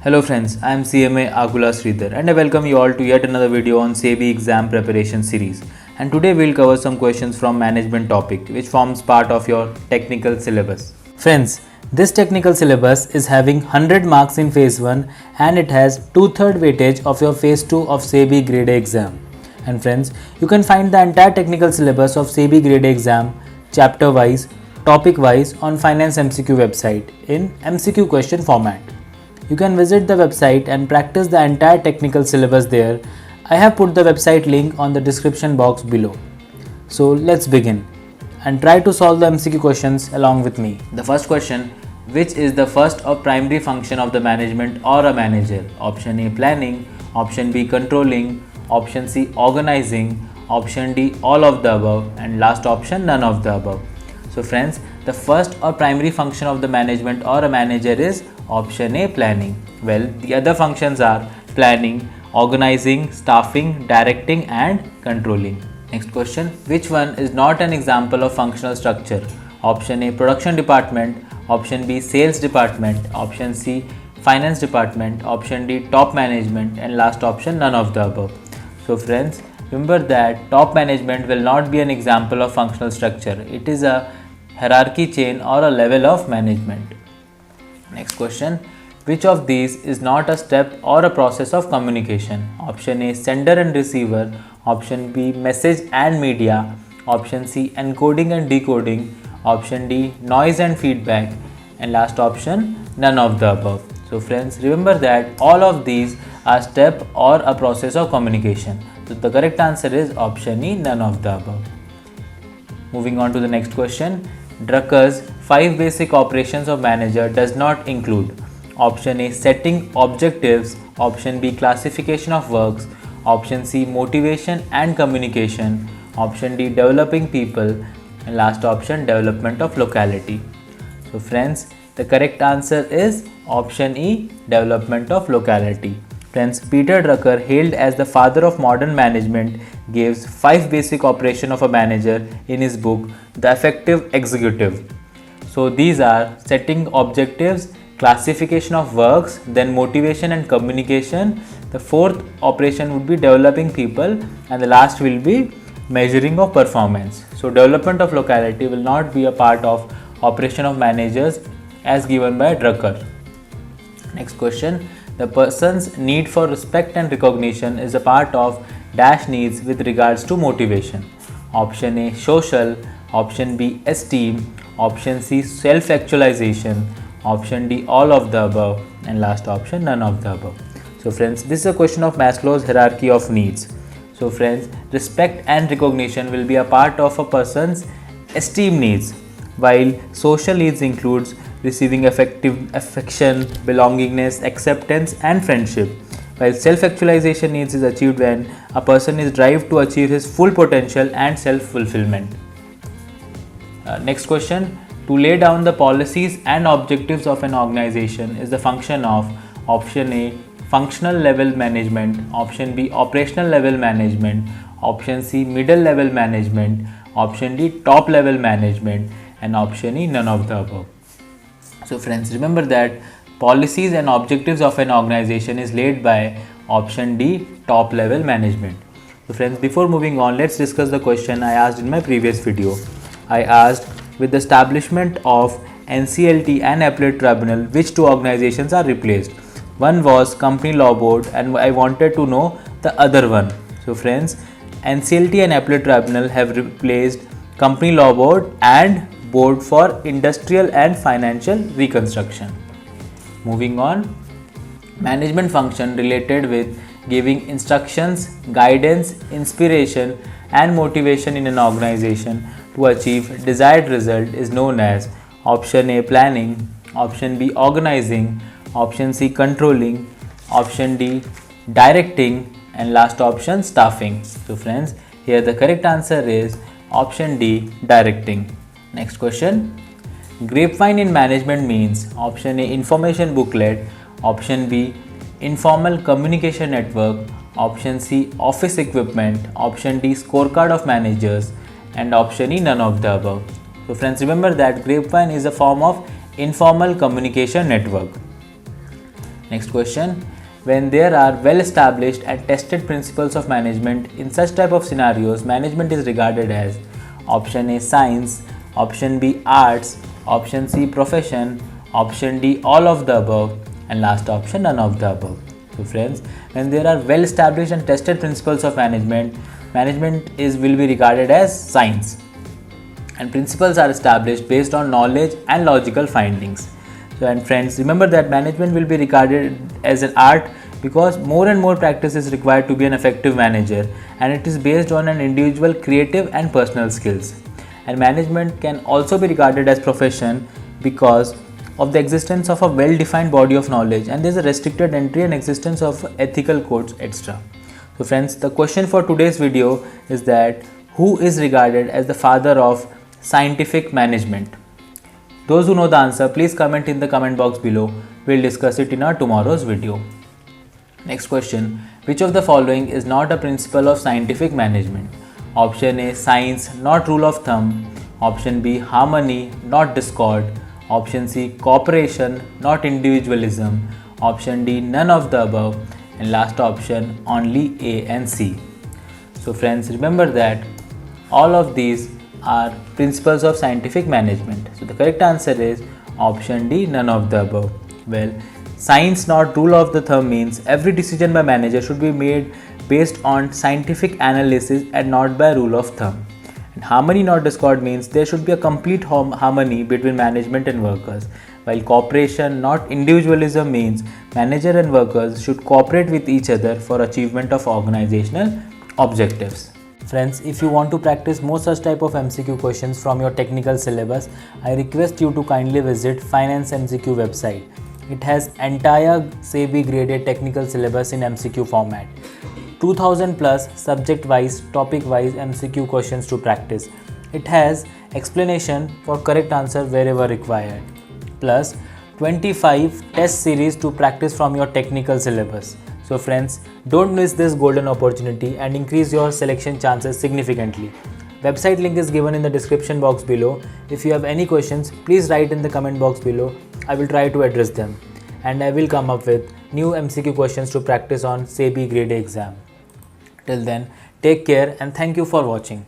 Hello friends, I am CMA Agula Sridhar and I welcome you all to yet another video on SEBI exam preparation series. And today we'll cover some questions from management topic which forms part of your technical syllabus. Friends, this technical syllabus is having 100 marks in phase 1 and it has 2/3 weightage of your phase 2 of SEBI grade A exam. And friends, you can find the entire technical syllabus of SEBI grade A exam chapter wise, topic wise on Finance MCQ website in MCQ question format. You can visit the website and practice the entire technical syllabus there. I have put the website link on the description box below. So let's begin and try to solve the MCQ questions along with me. The first question, which is the first or primary function of the management or a manager? Option A, planning. Option B, controlling. Option C, organizing. Option D, all of the above. And last option, none of the above. So friends, the first or primary function of the management or a manager is option A, planning. Well, the other functions are planning, organizing, staffing, directing and controlling. Next question, which one is not an example of functional structure? Option A, production department. Option B, sales department. Option C, finance department. Option D, top management. And last option, none of the above. So friends, remember that top management will not be an example of functional structure. It is a hierarchy chain or a level of management. Next question, which of these is not a step or a process of communication? Option A, sender and receiver. Option B, message and media. Option C, encoding and decoding. Option D, noise and feedback. And last option, none of the above. So friends, remember that all of these are step or a process of communication. So the correct answer is option E, none of the above. Moving on to the next question. Drucker's 5 basic operations of manager does not include option A, setting objectives. Option B, classification of works. Option C, motivation and communication. Option D, developing people. And last option, development of locality. So friends, the correct answer is option E, development of locality. Friends, Peter Drucker, hailed as the father of modern management, gives 5 basic operations of a manager in his book, The Effective Executive. So these are setting objectives, classification of works, then motivation and communication. The fourth operation would be developing people and the last will be measuring of performance. So development of locality will not be a part of operation of managers as given by Drucker. Next question. The person's need for respect and recognition is a part of dash needs with regards to motivation. Option A, social. Option B, esteem. Option C, self-actualization. Option D, all of the above. And last option, none of the above. So friends, this is a question of Maslow's hierarchy of needs. So friends, respect and recognition will be a part of a person's esteem needs, while social needs includes receiving affection, belongingness, acceptance and friendship, while self-actualization needs is achieved when a person is driven to achieve his full potential and self-fulfillment. Next question, to lay down the policies and objectives of an organization is the function of option A, functional level management. Option B, operational level management. Option C, middle level management. Option D, top level management. And option E, none of the above. So friends, remember that policies and objectives of an organization is laid by option D, top level management. So friends, before moving on, let's discuss the question I asked in my previous video. I asked, with the establishment of NCLT and Appellate Tribunal, which two organizations are replaced? One was Company Law Board and I wanted to know the other one. So friends, NCLT and Appellate Tribunal have replaced Company Law Board and Board for Industrial and Financial Reconstruction. Moving on, management function related with giving instructions, guidance, inspiration and motivation in an organization to achieve desired result is known as option A, planning. Option B, organizing. Option C, controlling. Option D, directing. And last option, staffing. So friends, here the correct answer is option D, directing. Next question, grapevine in management means option A, information booklet. Option B, informal communication network. Option C, office equipment. Option D, scorecard of managers. And option E, none of the above. So friends, remember that grapevine is a form of informal communication network. Next question. When there are well established and tested principles of management, in such type of scenarios, management is regarded as option A science, option B arts, option C profession, option D all of the above, and last option none of the above. So friends, when there are well established and tested principles of management, will be regarded as science, and principles are established based on knowledge and logical findings. So, and friends, remember that management will be regarded as an art because more and more practice is required to be an effective manager, and it is based on an individual creative and personal skills. And management can also be regarded as profession because of the existence of a well defined body of knowledge, and there is a restricted entry and existence of ethical codes, etc. So friends, the question for today's video is that who is regarded as the father of scientific management? Those who know the answer, please comment in the comment box below. We'll discuss it in our tomorrow's video. Next question. Which of the following is not a principle of scientific management? Option A science, not rule of thumb. Option B harmony, not discord. Option C cooperation, not individualism. Option D none of the above, and last option only A and C. So friends, remember that all of these are principles of scientific management. So the correct answer is option D, none of the above. Well, science not rule of the thumb means every decision by manager should be made based on scientific analysis and not by rule of thumb. And harmony not discord means there should be a complete harmony between management and workers. While cooperation not individualism means manager and workers should cooperate with each other for achievement of organizational objectives. Friends, if you want to practice more such type of MCQ questions from your technical syllabus, I request you to kindly visit Finance MCQ website. It has entire SEBI graded technical syllabus in MCQ format. 2000 plus subject wise, topic wise MCQ questions to practice. It has explanation for correct answer wherever required. Plus 25 test series to practice from your technical syllabus. So friends, don't miss this golden opportunity and increase your selection chances significantly. Website link is given in the description box below. If you have any questions, please write in the comment box below. I will try to address them, and I will come up with new MCQ questions to practice on SEBI grade A exam. Till then, take care and thank you for watching.